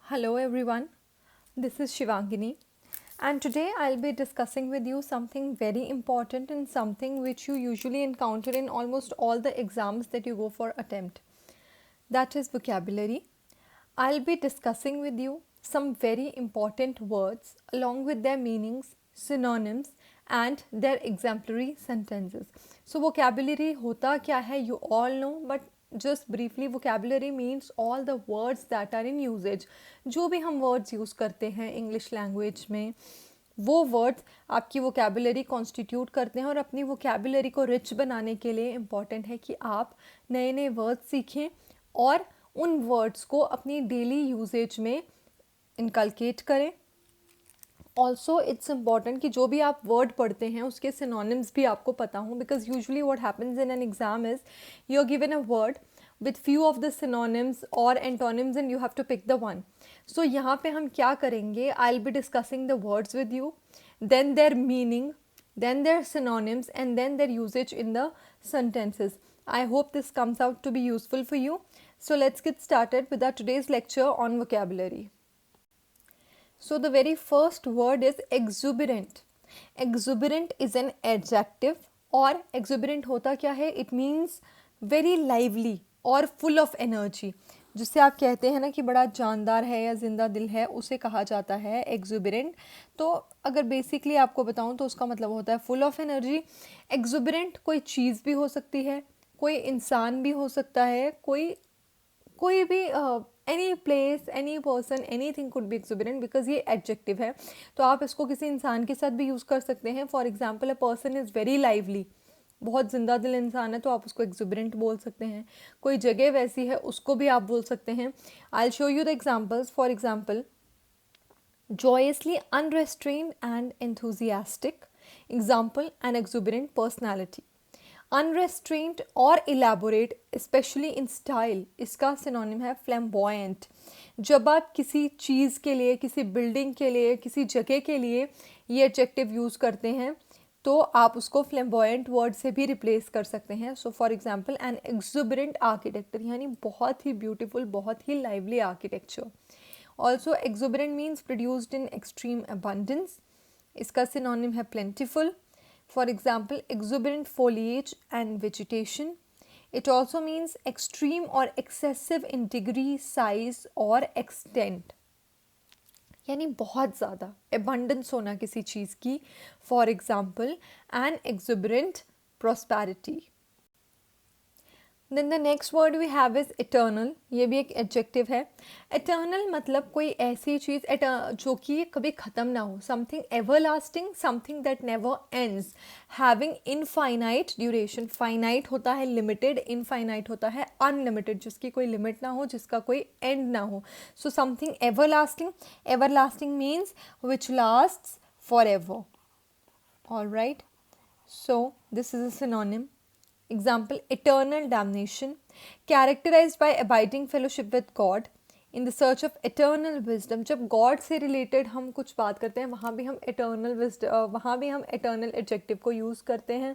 Hello everyone, this is Shivangini, and today I'll be discussing with you something very important and something which you usually encounter in almost all the exams that you go for attempt. That is vocabulary. I'll be discussing with you some very important words along with their meanings, synonyms and their exemplary sentences. So vocabulary hota kya hai you all know, but just briefly vocabulary means all the words that are in usage. जो भी हम words use करते हैं English language में वो words आपकी vocabulary constitute करते हैं और अपनी वोकेबुलरी को रिच बनाने के लिए इम्पॉर्टेंट है कि आप नए नए वर्ड्स सीखें और उन वर्ड्स को अपनी डेली यूजेज में इनकलकेट करें. ऑल्सो इट्स इम्पॉर्टेंट कि जो भी आप वर्ड पढ़ते हैं उसके सिनोनिम्स भी आपको पता हों, because usually what happens in an exam is you are given a word with few of the synonyms or antonyms and you have to pick the one. So यहाँ पे हम क्या करेंगे, I'll be discussing the words with you, then their meaning, then their synonyms and then their usage in the sentences. I hope this comes out to be useful for you. So let's get started with our today's lecture on vocabulary. So the very first word is exuberant. Exuberant is an adjective और exuberant होता क्या है, it means very lively और full of energy. जिससे आप कहते हैं ना कि बड़ा जानदार है या जिंदा दिल है, उसे कहा जाता है एक्जुबरेंट. तो अगर बेसिकली आपको बताऊं तो उसका मतलब होता है फुल ऑफ एनर्जी. एक्जुबरेंट कोई चीज़ भी हो सकती है, कोई इंसान भी हो सकता है, कोई भी any place, any person, anything could be exuberant because ये एडजेक्टिव है. तो आप इसको किसी इंसान के साथ भी यूज़ कर सकते हैं. For example a person is very lively, बहुत जिंदा दिल इंसान है तो आप उसको एक्जुबरेंट बोल सकते हैं. कोई जगह वैसी है उसको भी आप बोल सकते हैं. I show you the examples. For example, joyously unrestrained and enthusiastic. Example, an exuberant personality. Unrestrained और elaborate, especially in style, इसका सिनोनिम है flamboyant. जब आप किसी चीज़ के लिए, किसी बिल्डिंग के लिए, किसी जगह के लिए ये एडजेक्टिव यूज़ करते हैं तो आप उसको फ्लैम्बॉयंट वर्ड से भी रिप्लेस कर सकते हैं. So for example an exuberant architecture, यानी बहुत ही ब्यूटीफुल, बहुत ही lively architecture. Also exuberant means produced in extreme abundance. इसका सिनोनिम है plentiful. For example exuberant foliage and vegetation. It also means extreme or excessive in degree, size और extent. यानी बहुत ज़्यादा abundance होना किसी चीज़ की. For example an exuberant prosperity. Then the next word we have is eternal. ये भी एक एडजेक्टिव है. इटर्नल मतलब कोई ऐसी चीज़ जो कि कभी ख़त्म ना हो. Something everlasting, something that never ends, having infinite duration. Finite होता है लिमिटेड, इनफाइनाइट होता है अनलिमिटेड, जिसकी कोई लिमिट ना हो, जिसका कोई एंड ना हो. So something everlasting. Everlasting means which lasts for ever. Alright, so this is a synonym. Example, eternal damnation. Characterized by abiding fellowship with God in the search of eternal wisdom. जब God से related हम कुछ बात करते हैं वहाँ भी हम eternal wisdom, वहाँ भी हम eternal adjective को use करते हैं.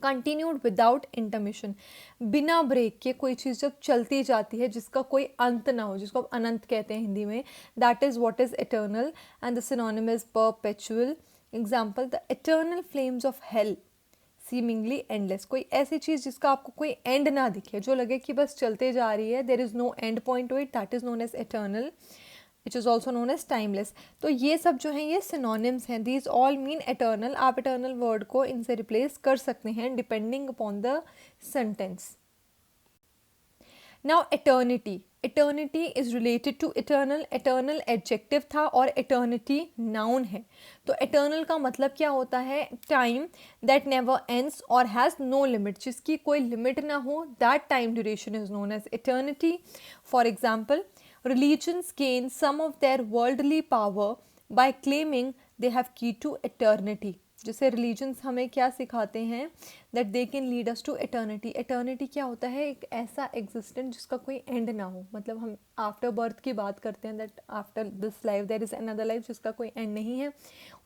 Continued without intermission. बिना ब्रेक के कोई चीज़ जब चलती जाती है जिसका कोई अंत ना हो, जिसको आप अनंत कहते हैं हिंदी में, that is what is eternal and the synonym is perpetual. Example, the eternal flames of hell. Seemingly endless. कोई ऐसी चीज़ जिसका आपको कोई एंड ना दिखे, जो लगे कि बस चलते जा रही है, there is no end point to it, that is known as eternal, which is also known as timeless. तो ये सब जो हैं ये सिनोनिम्स हैं. These all mean eternal. आप एटर्नल वर्ड को इनसे रिप्लेस कर सकते हैं depending upon the sentence. Now eternity. Eternity is related to eternal. Eternal adjective था और एटर्निटी नाउन है. तो एटर्नल का मतलब क्या होता है, टाइम दैट नेवर एंड्स और हैज़ नो लिमिट, जिसकी कोई लिमिट ना हो, that time duration is known as eternity. For example, religions gain some of their worldly power by claiming they have key to eternity. जैसे religions हमें क्या सिखाते हैं, that they can lead us to eternity. Eternity क्या होता है, एक ऐसा एग्जिस्टेंस जिसका कोई एंड ना हो. मतलब हम आफ्टर बर्थ की बात करते हैं, that after this life there is another life, जिसका कोई एंड नहीं है,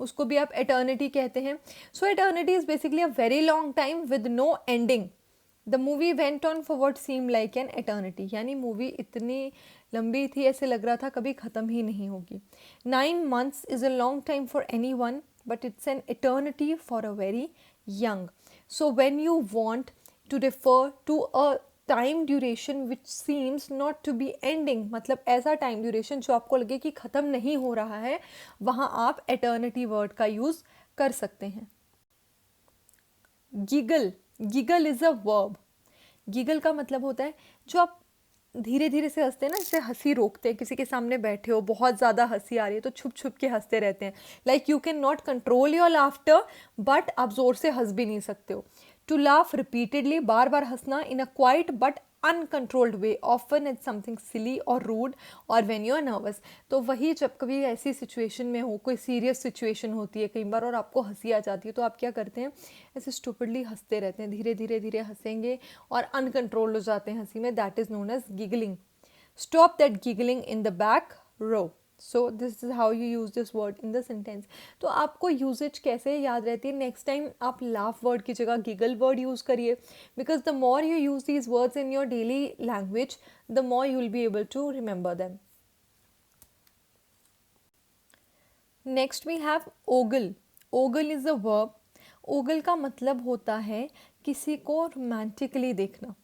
उसको भी आप एटर्निटी कहते हैं. So eternity is basically a very long time with no ending. The movie went on for what seem like an eternity, यानी मूवी इतनी लंबी थी ऐसे लग रहा था कभी ख़त्म ही नहीं होगी. 9 months is a long time for anyone but it's an eternity for a very young. So when you want to refer to a time duration which seems not to be ending, मतलब ऐसा time duration जो आपको लगे कि ख़त्म नहीं हो रहा है, वहाँ आप एटर्निटी वर्ड का यूज़ कर सकते हैं. Giggle, giggle is a verb. Giggle का मतलब होता है जो आप धीरे धीरे से हंसते हैं ना, जैसे हंसी रोकते हैं, किसी के सामने बैठे हो बहुत ज़्यादा हंसी आ रही है तो छुप छुप के हंसते रहते हैं. Like you can not control your laughter but आप ज़ोर से हंस भी नहीं सकते हो. टू लाफ रिपीटेडली, बार बार हंसना. In a quiet but uncontrolled way, often it's something silly और रूड और व्हेन यू आर नर्वस. तो वही जब कभी ऐसी सिचुएशन में हो, कोई सीरियस सिचुएशन होती है कई बार और आपको हंसी आ जाती है, तो आप क्या करते हैं, ऐसे स्टूपिडली हंसते रहते हैं, धीरे धीरे धीरे हंसेंगे और अनकंट्रोल्ड हो जाते हैं हंसी में. That is known as giggling. Stop that giggling in the back row. So this is how you use this word in the sentence. तो आपको यूजेज कैसे याद रहती है, नेक्स्ट टाइम आप लाफ वर्ड की जगह गिगल वर्ड यूज़ करिए, because the more you use these words in your daily language the more you will be able to remember them. Next we have ogle. Ogle is a verb. Ogle का मतलब होता है किसी को romantically देखना.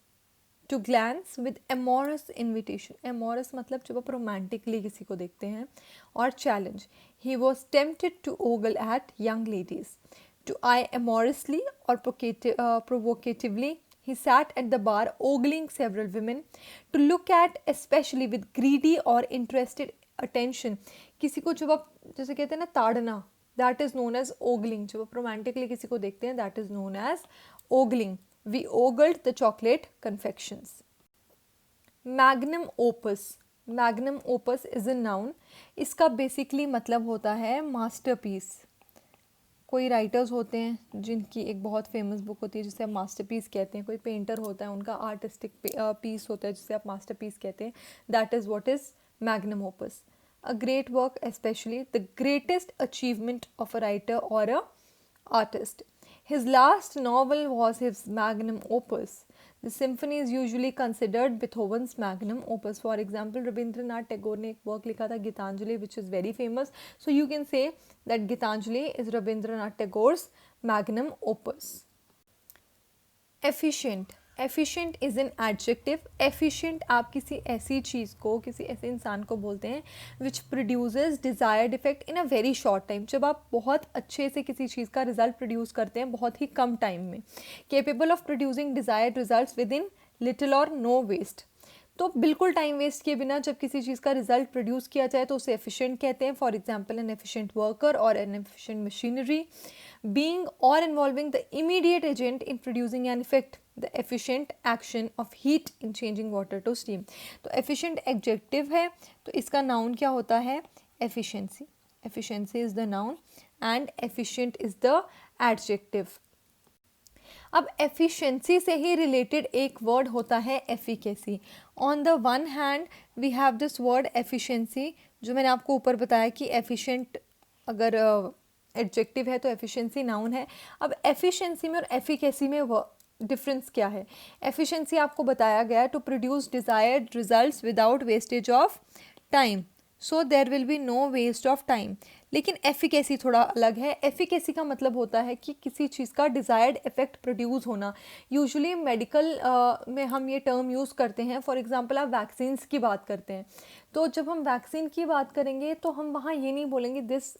To glance with amorous invitation. Amorous मतलब जब आप रोमांटिकली किसी को देखते हैं. और challenge, he was tempted to ogle at young ladies. To eye amorously or provocatively he sat at the bar ogling several women. To look at especially with greedy or interested attention. किसी को जब आप जैसे कहते हैं ना ताड़ना, that is known as ogling. जब आप रोमांटिकली किसी को देखते हैं that is known as ogling. We ogled the chocolate confections. Magnum opus. Magnum opus is a noun. इसका बेसिकली मतलब होता है मास्टरपीस. कोई राइटर्स होते हैं जिनकी एक बहुत फेमस बुक होती है जिसे आप मास्टरपीस कहते हैं. कोई पेंटर होता है, उनका आर्टिस्टिक पीस होता है जिसे आप मास्टरपीस कहते हैं. That is what is magnum opus. A great work, especially the greatest achievement of a writer or a artist. His last novel was his magnum opus. The symphony is usually considered Beethoven's magnum opus. For example, Rabindranath Tagore ने एक work लिखा था Geetanjali, which is very famous. So you can say that Gitanjali is Rabindranath Tagore's magnum opus. Efficient. Efficient is an adjective. Efficient आप किसी ऐसी चीज़ को, किसी ऐसे इंसान को बोलते हैं which produces desired effect in a very short time. जब आप बहुत अच्छे से किसी चीज़ का रिजल्ट प्रोड्यूस करते हैं बहुत ही कम टाइम में. Capable of producing desired results with in little और नो वेस्ट. तो बिल्कुल टाइम वेस्ट किए बिना जब किसी चीज़ का रिजल्ट प्रोड्यूस किया जाए तो उसे एफिशिएंट कहते हैं. For example an efficient worker और an efficient machinery. Being or involving the immediate agent in producing an effect. The efficient action of heat in changing water to steam. तो efficient adjective है, तो इसका noun क्या होता है, efficiency. Efficiency is the noun and efficient is the adjective. अब efficiency से ही रिलेटेड एक वर्ड होता है efficacy. On the one hand we have this word efficiency, जो मैंने आपको ऊपर बताया कि एफिशिएंट अगर एडजेक्टिव है तो एफिशिएंसी नाउन है. अब एफिशिएंसी में और एफिकेसी में डिफरेंस क्या है. एफिशिएंसी आपको बताया गया है to produce desired results without wastage of time. So there will be no waste of time. लेकिन एफिकेसी थोड़ा अलग है. एफिकेसी का मतलब होता है कि किसी चीज़ का डिज़ायर्ड इफेक्ट प्रोड्यूस होना. यूजुअली मेडिकल में हम ये टर्म यूज़ करते हैं. फॉर एग्जांपल आप वैक्सीन्स की बात करते हैं, तो जब हम वैक्सीन की बात करेंगे तो हम वहाँ ये नहीं बोलेंगे this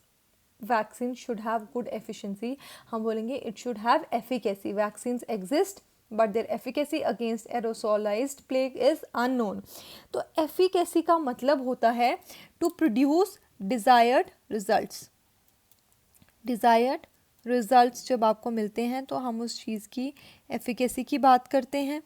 vaccine should have good efficiency. हम बोलेंगे it should have efficacy. Vaccines exist but their efficacy against aerosolized plague is unknown. तो efficacy का मतलब होता है to produce desired results. desired results जब आपको मिलते हैं तो हम उस चीज़ की efficacy की बात करते हैं.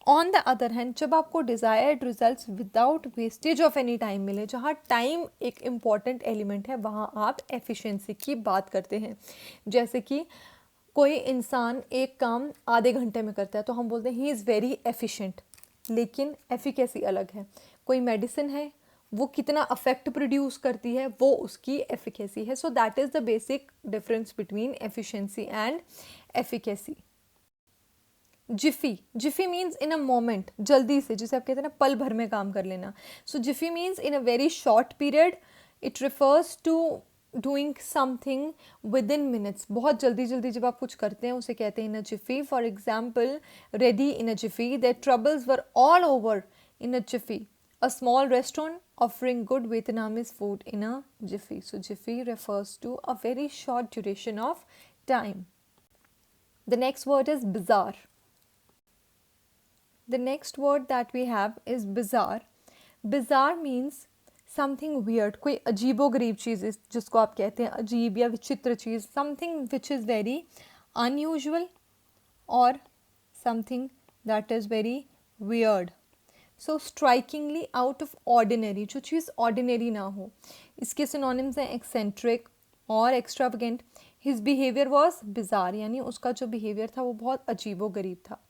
ऑन द अदर हैंड जब आपको desired results without wastage of any time मिले, जहाँ टाइम एक इम्पॉर्टेंट एलिमेंट है, वहाँ आप एफिशिएंसी की बात करते हैं. जैसे कि कोई इंसान एक काम आधे घंटे में करता है तो हम बोलते हैं ही इज़ वेरी एफिशिएंट. लेकिन एफिकेसी अलग है. कोई मेडिसिन है, वो कितना अफेक्ट प्रोड्यूस करती है, वो उसकी एफिकेसी है. So that is the basic difference between efficiency and efficacy. Zifi means in a moment, जल्दी से, जिसे आप कहते हैं ना पल भर में काम कर लेना. So jiffy means in a very short period. It refers to doing something within minutes. बहुत जल्दी जल्दी जब आप कुछ करते हैं उसे कहते हैं in a jiffy. For example, ready in a jiffy, their troubles were all over in a jiffy. A small restaurant offering good Vietnamese food in a jiffy. So jiffy refers to a very short duration of time. The next word is bizarre. The next word that we have is bizarre. Bizarre means something weird. कोई अजीबोगरीब चीज़ जिसको आप कहते हैं अजीब या विचित्र चीज़. Something which is very unusual or something that is very weird. So strikingly out of ordinary, जो चीज़ ऑर्डिनरी ना हो. इसके सिनोनिम्स हैं एक्सेंट्रिक और extravagant. His behaviour was bizarre, यानी उसका जो बिहेवियर था वो बहुत अजीबो गरीब था.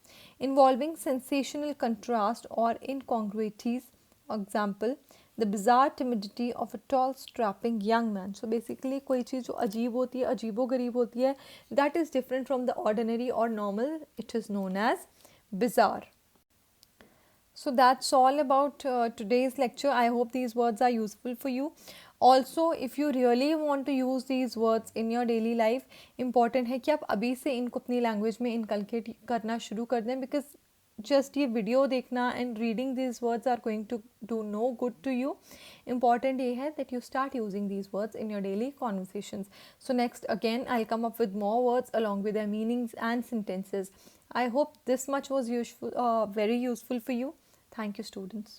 इन्वॉल्विंग सेंसेशनल कंट्रास्ट और incongruities. Example, the bizarre timidity of a tall strapping young man. So basically कोई चीज़ जो अजीब होती है, अजीबो गरीब होती है, that is different from the ordinary और normal. It is known as bizarre. So that's all about today's lecture. I hope these words are useful for you. Also, if you really want to use these words in your daily life, important है कि आप अभी से इनको अपनी language में inculcate करना शुरू कर दें, बिकॉज जस्ट ये वीडियो देखना and reading these words are going to do no good to you. Important ये है that you start using these words in your daily conversations. So next again I come up with more words along with their meanings and sentences. I hope this much was useful, very useful for you. Thank you, students.